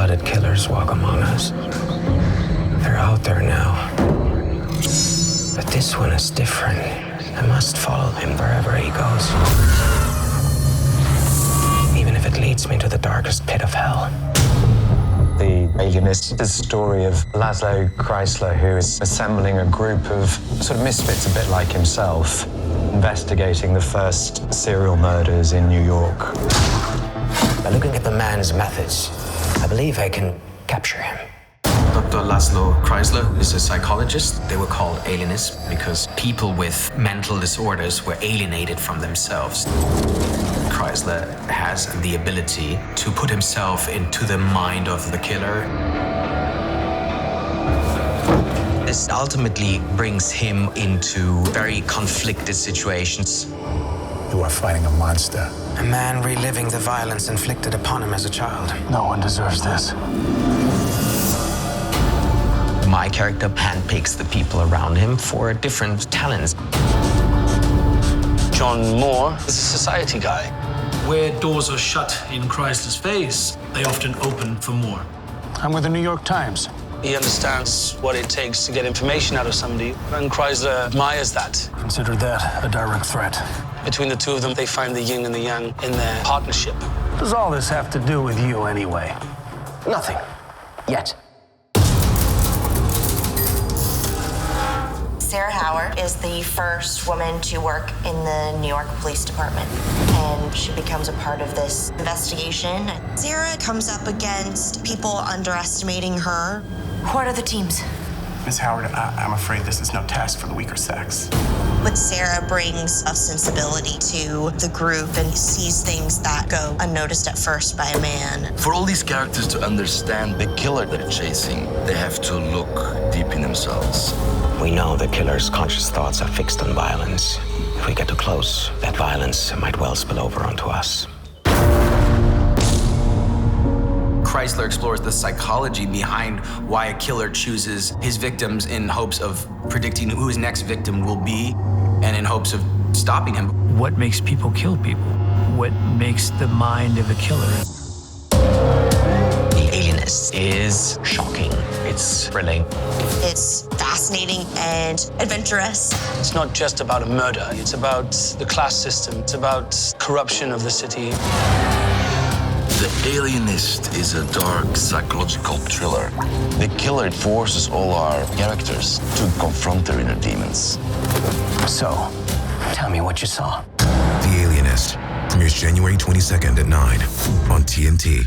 cold-blooded killers walk among us. They're out there now. But this one is different. I must follow him wherever he goes. Even if it leads me to the darkest pit of hell. The Alienist is the story of Laszlo Kreizler, who is assembling a group of sort of misfits, a bit like himself, investigating the first serial murders in New York. By looking at the man's methods, I believe I can capture him. Dr. Laszlo Kreizler is a psychologist. They were called alienists because people with mental disorders were alienated from themselves. Kreizler has the ability to put himself into the mind of the killer. This ultimately brings him into very conflicted situations. You are fighting a monster. A man reliving the violence inflicted upon him as a child. No one deserves this. My character handpicks the people around him for different talents. John Moore is a society guy. Where doors are shut in Kreizler's face, they often open for more. I'm with the New York Times. He understands what it takes to get information out of somebody, and Kreizler admires that. Consider that a direct threat. Between the two of them, they find the yin and the yang in their partnership. What does all this have to do with you anyway? Nothing. Yet. Sara Howard is the first woman to work in the New York Police Department, and she becomes a part of this investigation. Sara comes up against people underestimating her. What are the teams? Miss Howard, I'm afraid this is no task for the weaker sex. But Sara brings a sensibility to the group and sees things that go unnoticed at first by a man. For all these characters to understand the killer they're chasing, they have to look deep in themselves. We know the killer's conscious thoughts are fixed on violence. If we get too close, that violence might well spill over onto us. Kreizler explores the psychology behind why a killer chooses his victims in hopes of predicting who his next victim will be and in hopes of stopping him. What makes people kill people? What makes the mind of a killer? The Alienist is shocking. It's thrilling. It's fascinating and adventurous. It's not just about a murder. It's about the class system. It's about corruption of the city. The Alienist is a dark psychological thriller. The killer forces all our characters to confront their inner demons. So, tell me what you saw. The Alienist premieres January 22nd at 9 on TNT.